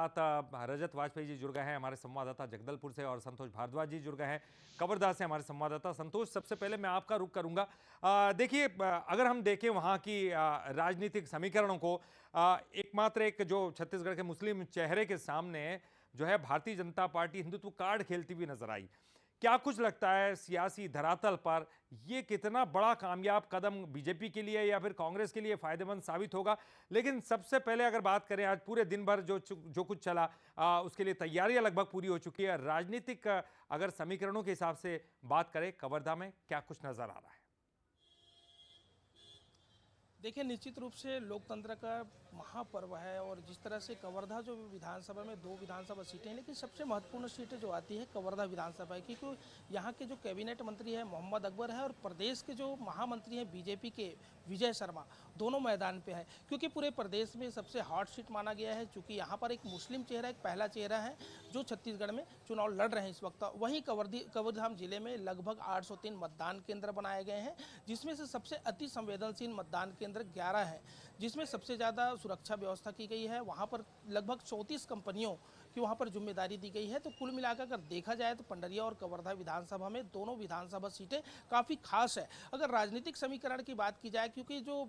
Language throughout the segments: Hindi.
साथ रजत वाजपेयी जी जुड़ गए हैं हमारे संवाददाता जगदलपुर से, और संतोष भारद्वाज जी जुड़ गए हैं कवर्धा से हमारे संवाददाता। संतोष, सबसे पहले मैं आपका रुख करूंगा। देखिए, अगर हम देखें वहां की राजनीतिक समीकरणों को, एकमात्र एक जो छत्तीसगढ़ के मुस्लिम चेहरे के सामने जो है भारतीय जनता पार्टी हिंदुत्व कार्ड खेलती हुई नजर आई। क्या कुछ लगता है सियासी धरातल पर यह कितना बड़ा कामयाब कदम बीजेपी के लिए या फिर कांग्रेस के लिए फायदेमंद साबित होगा? लेकिन सबसे पहले अगर बात करें, आज पूरे दिन भर जो कुछ चला, उसके लिए तैयारियां लगभग पूरी हो चुकी है। राजनीतिक अगर समीकरणों के हिसाब से बात करें, कवर्धा में क्या कुछ नजर आ रहा है? देखिए, निश्चित रूप से लोकतंत्र का महापर्व है और जिस तरह से कवर्धा जो विधानसभा में 2 विधानसभा सीटें हैं, लेकिन सबसे महत्वपूर्ण सीट जो आती है कवर्धा विधानसभा है, क्योंकि यहाँ के जो कैबिनेट मंत्री है मोहम्मद अकबर है और प्रदेश के जो महामंत्री हैं बीजेपी के विजय शर्मा, दोनों मैदान पे है। क्योंकि पूरे प्रदेश में सबसे हॉट सीट माना गया है, चूँकि यहाँ पर एक मुस्लिम चेहरा, एक पहला चेहरा है जो छत्तीसगढ़ में चुनाव लड़ रहे हैं इस वक्त। वहीं कवर्धा जिले में लगभग 803 मतदान केंद्र बनाए गए हैं, जिसमें से सबसे अति संवेदनशील मतदान केंद्र 11 है, जिसमें सबसे ज़्यादा सुरक्षा व्यवस्था की गई है। वहाँ पर लगभग 34 कंपनियों की वहाँ पर जिम्मेदारी दी गई है। तो कुल मिलाकर अगर देखा जाए तो पंडरिया और कवर्धा विधानसभा में दोनों विधानसभा सीटें काफ़ी खास है। अगर राजनीतिक समीकरण की बात की जाए, क्योंकि जो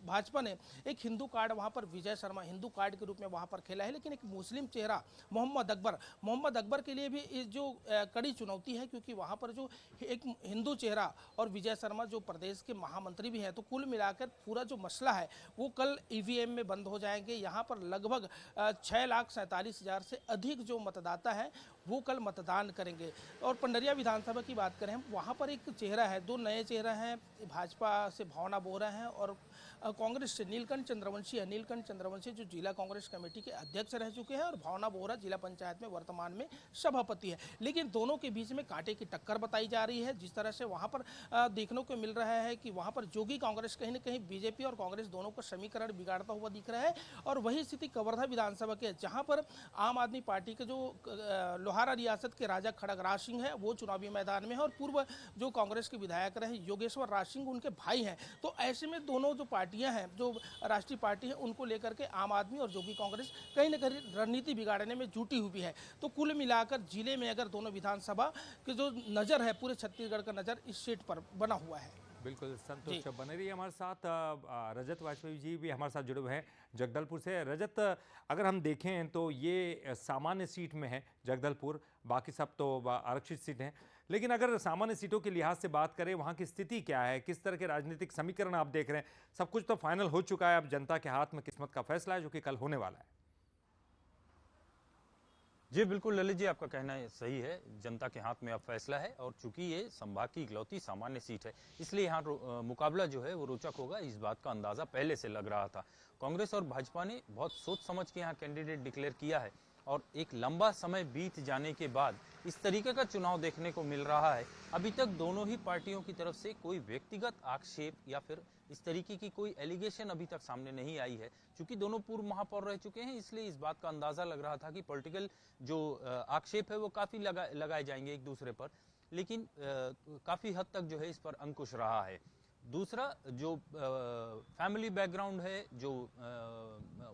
भाजपा ने एक हिंदू कार्ड वहाँ पर विजय शर्मा हिंदू कार्ड के रूप में वहाँ पर खेला है, लेकिन एक मुस्लिम चेहरा मोहम्मद अकबर के लिए भी इस जो कड़ी चुनौती है, क्योंकि वहाँ पर जो एक हिंदू चेहरा और विजय शर्मा जो प्रदेश के महामंत्री भी हैं, तो कुल मिलाकर पूरा जो मसला है वो कल ईवीएम में बंद हो जाएंगे। यहाँ पर लगभग 6,47,000 से अधिक जो मतदाता हैं वो कल मतदान करेंगे। और पंडरिया विधानसभा की बात करें हम, वहाँ पर एक चेहरा है, 2 नए चेहरा हैं। भाजपा से भावना बोरा हैं और कांग्रेस से नीलकंठ चंद्रवंशी है। नीलकंठ चंद्रवंशी जो जिला कांग्रेस कमेटी के अध्यक्ष रह चुके हैं और भावना बोरा जिला पंचायत में वर्तमान में सभापति है। लेकिन दोनों के बीच में कांटे की टक्कर बताई जा रही है। जिस तरह से वहाँ पर देखने को मिल रहा है कि वहाँ पर जोगी कांग्रेस कहीं ना कहीं बीजेपी और कांग्रेस दोनों का समीकरण बिगाड़ता हुआ दिख रहा है। और वही स्थिति कवर्धा विधानसभा के, जहां पर आम आदमी पार्टी के जो लोहारा रियासत के राजा खड़ग राज सिंह है वो चुनावी मैदान में है और पूर्व जो कांग्रेस के विधायक रहे योगेश्वर राज सिंह उनके भाई हैं। तो ऐसे में दोनों जो पार्टियां हैं, जो राष्ट्रीय पार्टी है, उनको लेकर के आम आदमी और जोगी कांग्रेस कहीं ना कहीं रणनीति बिगाड़ने में जुटी हुई है। तो कुल मिलाकर जिले में अगर दोनों विधानसभा की जो नज़र है, पूरे छत्तीसगढ़ का नज़र इस सीट पर बना हुआ है। बिल्कुल संतोष, बने रहिए हमारे साथ। रजत वाजपेयी जी भी हमारे साथ जुड़े हुए हैं जगदलपुर से। रजत, अगर हम देखें तो ये सामान्य सीट में है जगदलपुर, बाकी सब तो आरक्षित सीट हैं। लेकिन अगर सामान्य सीटों के लिहाज से बात करें, वहाँ की स्थिति क्या है, किस तरह के राजनीतिक समीकरण आप देख रहे हैं? सब कुछ तो फाइनल हो चुका है, अब जनता के हाथ में किस्मत का फैसला है जो कि कल होने वाला है। जी बिल्कुल ललित जी, आपका कहना सही है। जनता के हाथ में अब फैसला है और चूंकि ये संभाग की इकलौती सामान्य सीट है, इसलिए यहाँ मुकाबला जो है वो रोचक होगा, इस बात का अंदाजा पहले से लग रहा था। कांग्रेस और भाजपा ने बहुत सोच समझ के यहाँ कैंडिडेट डिक्लेयर किया है और एक लंबा समय बीत जाने के बाद इस तरीके का चुनाव देखने को मिल रहा है। अभी तक दोनों ही पार्टियों की तरफ से कोई व्यक्तिगत आक्षेप या फिर इस तरीके की कोई एलिगेशन अभी तक सामने नहीं आई है। चूंकि दोनों पूर्व महापौर रह चुके हैं, इसलिए इस बात का अंदाजा लग रहा था कि पॉलिटिकल जो आक्षेप है वो काफी लगाए जाएंगे एक दूसरे पर, लेकिन काफी हद तक जो है इस पर अंकुश रहा है। दूसरा जो फैमिली बैकग्राउंड है, जो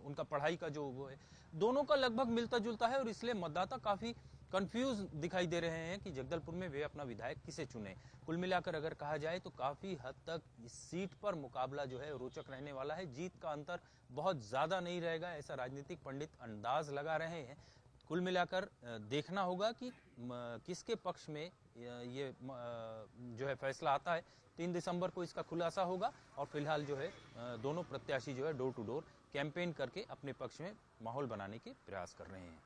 उनका पढ़ाई का जो वो है, दोनों का लगभग मिलता जुलता है और इसलिए मतदाता काफी कंफ्यूज दिखाई दे रहे हैं कि जगदलपुर में वे अपना विधायक किसे चुने। कुल मिलाकर अगर कहा जाए तो काफी हद तक इस सीट पर मुकाबला जो है रोचक रहने वाला है। जीत का अंतर बहुत ज्यादा नहीं रहेगा, ऐसा राजनीतिक पंडित अंदाज लगा रहे हैं। कुल मिलाकर देखना होगा कि किसके पक्ष में ये जो है फैसला आता है। 3 दिसंबर को इसका खुलासा होगा और फिलहाल जो है दोनों प्रत्याशी जो है डोर टू डोर कैंपेन करके अपने पक्ष में माहौल बनाने के प्रयास कर रहे हैं।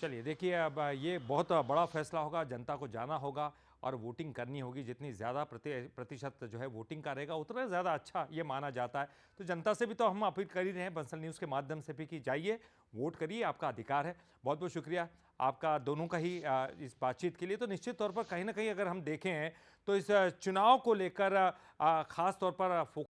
चलिए देखिए, अब ये बहुत बड़ा फैसला होगा, जनता को जाना होगा और वोटिंग करनी होगी। जितनी ज़्यादा प्रतिशत जो है वोटिंग का रहेगा, उतना ज़्यादा अच्छा ये माना जाता है। तो जनता से भी तो हम अपील कर ही रहे हैं बंसल न्यूज़ के माध्यम से भी कि जाइए, वोट करिए, आपका अधिकार है। बहुत बहुत शुक्रिया आपका दोनों का ही इस बातचीत के लिए। तो निश्चित तौर पर कहीं ना कहीं अगर हम देखें तो इस चुनाव को लेकर ख़ास तौर पर